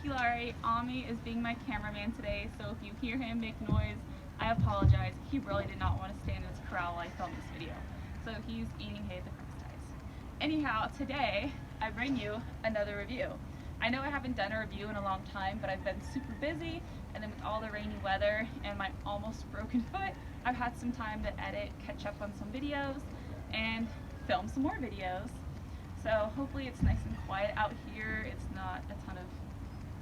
Keelari. Ami is being my cameraman today, so if you hear him make noise, I apologize. He really did not want to stand in his corral while I filmed this video, so he's eating hay at the crickets guys. Anyhow, today I bring you another review. I know I haven't done a review in a long time, but I've been super busy, and then with all the rainy weather and my almost broken foot, I've had some time to edit, catch up on some videos, and film some more videos. So hopefully it's nice and quiet out here. It's not a ton of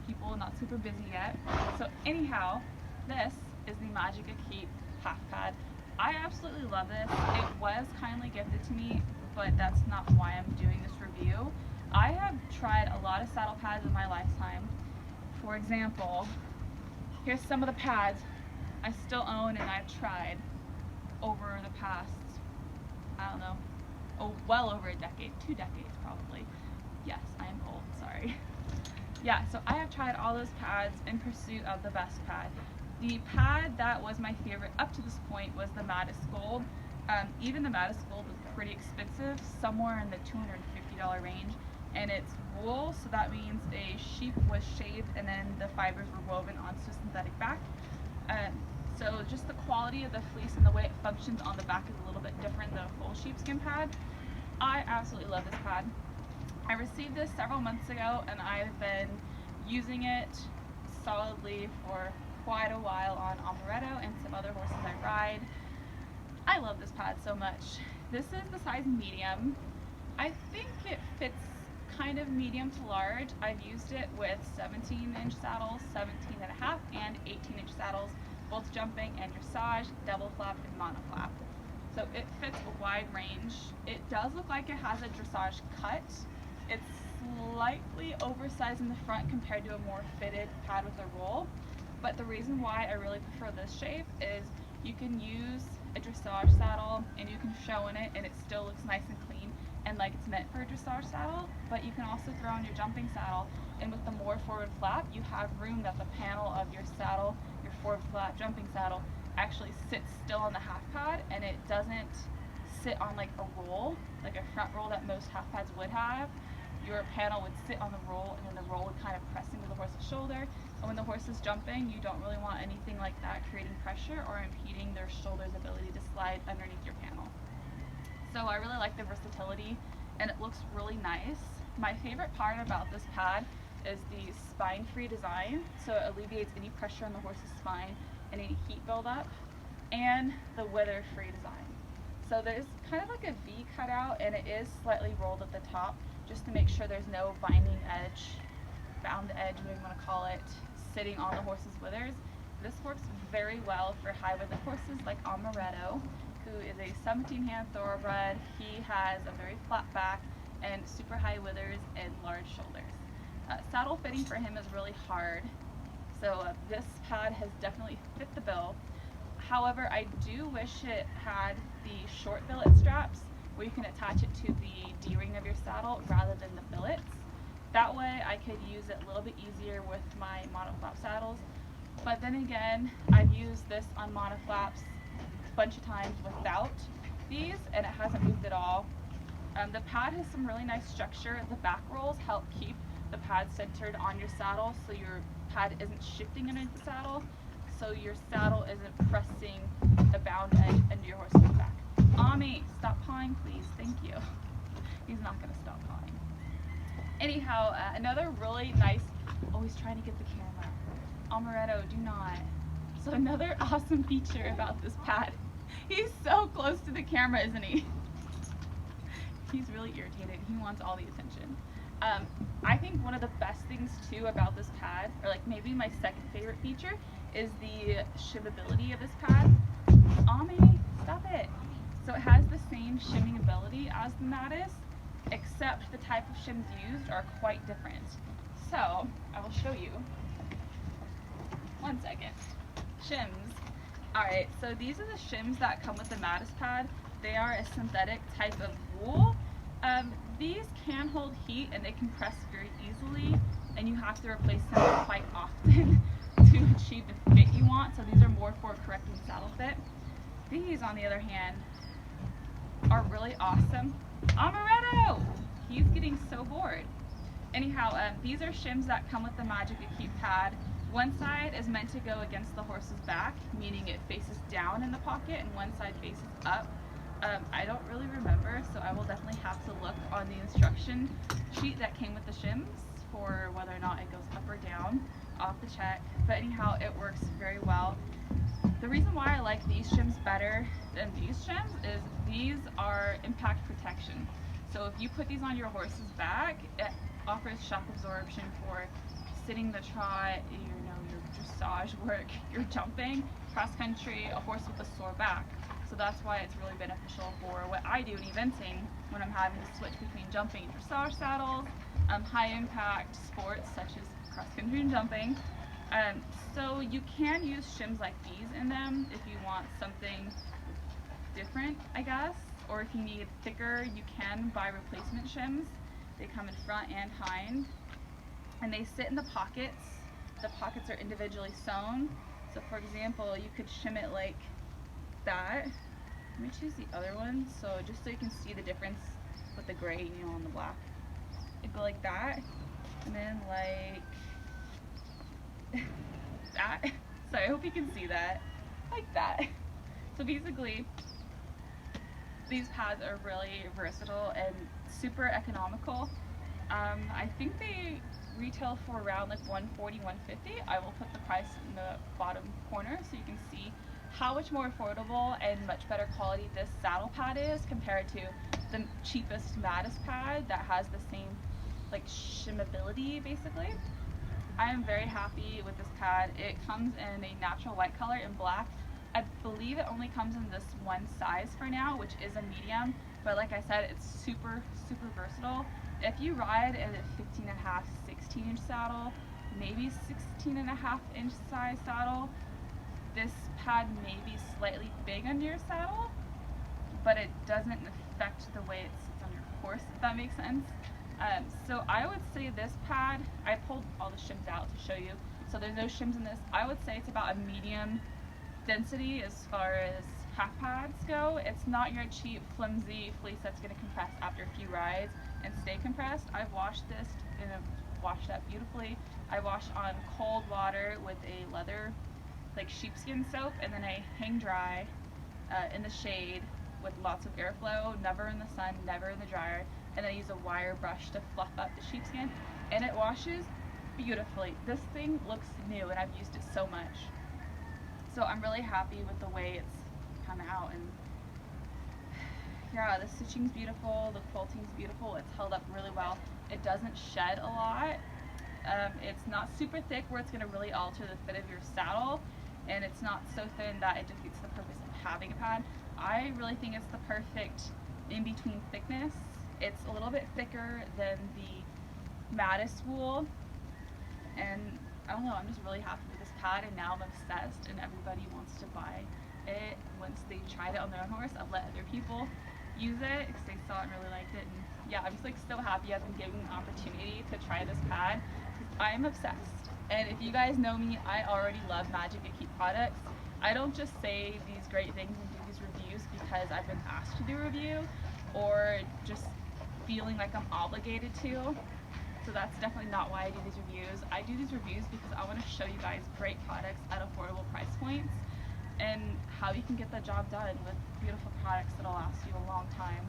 people, not super busy yet. So anyhow, this is the Majyk Equipe half pad. I absolutely love this. It was kindly gifted to me, but that's not why I'm doing this review. I have tried a lot of saddle pads in my lifetime. For example, here's some of the pads I still own and I've tried over the past, I don't know, well over a decade, 2 decades probably. Yes, I am old, sorry. Yeah, so I have tried all those pads in pursuit of the best pad. The pad that was my favorite up to this point was the Majyk Gold. Even the Majyk Gold was pretty expensive, somewhere in the $250 range, and it's wool, so that means a sheep was shaved and then the fibers were woven onto a synthetic back. So just the quality of the fleece and the way it functions on the back is a little bit different than a full sheepskin pad. I absolutely love this pad. I received this several months ago and I've been using it solidly for quite a while on Amaretto and some other horses I ride. I love this pad so much. This is the size medium. I think it fits kind of medium to large. I've used it with 17-inch saddles, 17.5 and 18-inch saddles, both jumping and dressage, double flap and monoflap. So it fits a wide range. It does look like it has a dressage cut. It's slightly oversized in the front compared to a more fitted pad with a roll. But the reason why I really prefer this shape is you can use a dressage saddle and you can show in it and it still looks nice and clean and like it's meant for a dressage saddle, but you can also throw on your jumping saddle, and with the more forward flap you have room that the panel of your saddle, your forward flap jumping saddle, actually sits still on the half pad and it doesn't sit on like a roll, like a front roll that most half pads would have. Your panel would sit on the roll and then the roll would kind of press into the horse's shoulder, and when the horse is jumping you don't really want anything like that creating pressure or impeding their shoulder's ability to slide underneath your panel. So I really like the versatility and it looks really nice. My favorite part about this pad is the spine-free design, so it alleviates any pressure on the horse's spine and any heat buildup, and the wither-free design. So there's kind of like a V cutout and it is slightly rolled at the top just to make sure there's no binding edge, bound edge, whatever you want to call it, sitting on the horse's withers. This works very well for high wither horses like Amaretto, who is a 17-hand thoroughbred. He has a very flat back and super high withers and large shoulders. Saddle fitting for him is really hard, so this pad has definitely fit the bill. However, I do wish it had the short billet straps where you can attach it to the D-ring of your saddle rather than the billets. That way I could use it a little bit easier with my monoflap saddles. But then again, I've used this on monoflaps a bunch of times without these and it hasn't moved at all. The pad has some really nice structure. The back rolls help keep the pad centered on your saddle so your pad isn't shifting underneath the saddle, so your saddle isn't pressing the bound edge into your horse's back. Ami, stop pawing please, thank you. He's not going to stop pawing. Anyhow, another really nice, always trying to get the camera. Amaretto, do not. So another awesome feature about this pad, he's so close to the camera, isn't he? He's really irritated, he wants all the attention. I think one of the best things too about this pad, or like maybe my second favorite feature, is the shimmability of this pad. Ami, stop it. So it has the same shimming ability as the Majyk, except the type of shims used are quite different. So I will show you. One second. Shims. Alright, so these are the shims that come with the Majyk pad. They are a synthetic type of wool. These can hold heat and they can press very easily, and you have to replace them quite often to achieve the fit you want. So these are more for correcting saddle fit. These, on the other hand, are really awesome. Amaretto! He's getting so bored. Anyhow, these are shims that come with the Majyk Equipe pad. One side is meant to go against the horse's back, meaning it faces down in the pocket, and one side faces up. I don't really remember, so I will definitely have to look on the instruction sheet that came with the shims for whether or not it goes up or down. I'll have to check, but anyhow, it works very well. The reason why I like these shims better than these shims is these are impact protection. So if you put these on your horse's back, it offers shock absorption for sitting the trot, your dressage work, your jumping, cross country, a horse with a sore back. So that's why it's really beneficial for what I do in eventing when I'm having to switch between jumping and dressage saddles, high impact sports such as cross country and jumping. So you can use shims like these in them if you want something different, I guess, or if you need thicker, you can buy replacement shims. They come in front and hind, and they sit in the pockets. The pockets are individually sewn. So for example, you could shim it like that. Let me choose the other one, so just so you can see the difference with the gray, and the black. It'd go like that, and then like that. So I hope you can see that, like that. So basically, these pads are really versatile and super economical. I think they retail for around like $140, $150. I will put the price in the bottom corner so you can see how much more affordable and much better quality this saddle pad is compared to the cheapest Mattis pad that has the same like shimmability basically. I am very happy with this pad. It comes in a natural white color and black. I believe it only comes in this one size for now, which is a medium, but like I said, it's super versatile. If you ride in a 15.5, 16-inch saddle, maybe 16.5-inch size saddle, this pad may be slightly big under your saddle, but it doesn't affect the way it sits on your horse, if that makes sense. So I would say this pad, I pulled all the shims out to show you, so there's no shims in this. I would say it's about a medium density as far as half pads go. It's not your cheap flimsy fleece that's going to compress after a few rides and stay compressed. I've washed this and I've washed that beautifully. I wash on cold water with a leather like sheepskin soap, and then I hang dry in the shade with lots of airflow, never in the sun, never in the dryer, and then I use a wire brush to fluff up the sheepskin, and it washes beautifully. This thing looks new and I've used it so much. So I'm really happy with the way it's come out, and yeah, the stitching's beautiful, the quilting's beautiful, it's held up really well. It doesn't shed a lot. It's not super thick where it's going to really alter the fit of your saddle, and it's not so thin that it defeats the purpose of having a pad. I really think it's the perfect in-between thickness. It's a little bit thicker than the Mattis wool, and I don't know, I'm just really happy with this pad, and now I'm obsessed, and everybody wants to buy it. Once they tried it on their own horse, I've let other people use it because they saw it and really liked it, and yeah, I'm just like so happy I've been given the opportunity to try this pad because I'm obsessed. And if you guys know me, I already love Majyk Equipe products. I don't just say these great things and do these reviews because I've been asked to do a review or just feeling like I'm obligated to. So that's definitely not why I do these reviews. I do these reviews because I want to show you guys great products at affordable price points and how you can get the job done with beautiful products that'll last you a long time.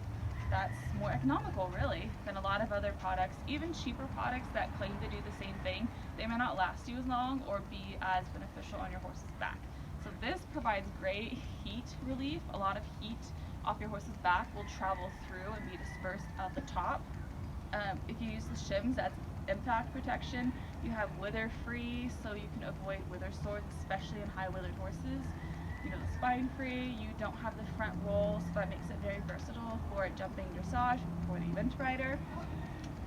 That's more economical, really, than a lot of other products. Even cheaper products that claim to do the same thing, they may not last you as long or be as beneficial on your horse's back. So this provides great heat relief. A lot of heat off your horse's back will travel through and be dispersed at the top. If you use the shims, that's impact protection. You have wither free, so you can avoid wither sores, especially in high withered horses. You know, the spine free, you don't have the front roll, so that makes it very versatile for jumping dressage, for the event rider.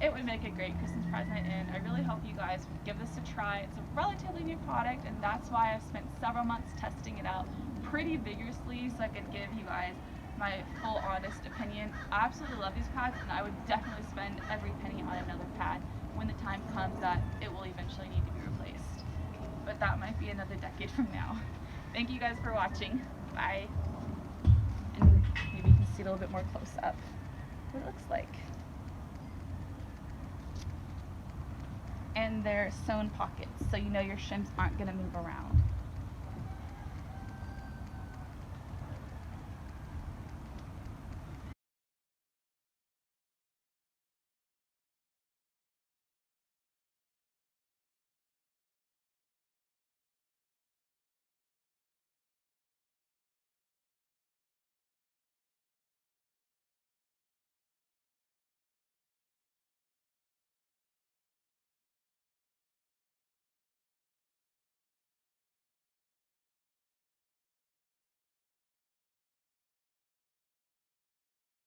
It would make a great Christmas present, and I really hope you guys would give this a try. It's a relatively new product, and that's why I've spent several months testing it out pretty vigorously so I could give you guys my full honest opinion. I absolutely love these pads, and I would definitely spend every penny on another pad when the time comes that it will eventually need to be replaced. But that might be another decade from now. Thank you guys for watching. Bye. And maybe you can see it a little bit more close up what it looks like. and they're sewn pockets, so you know your shims aren't going to move around.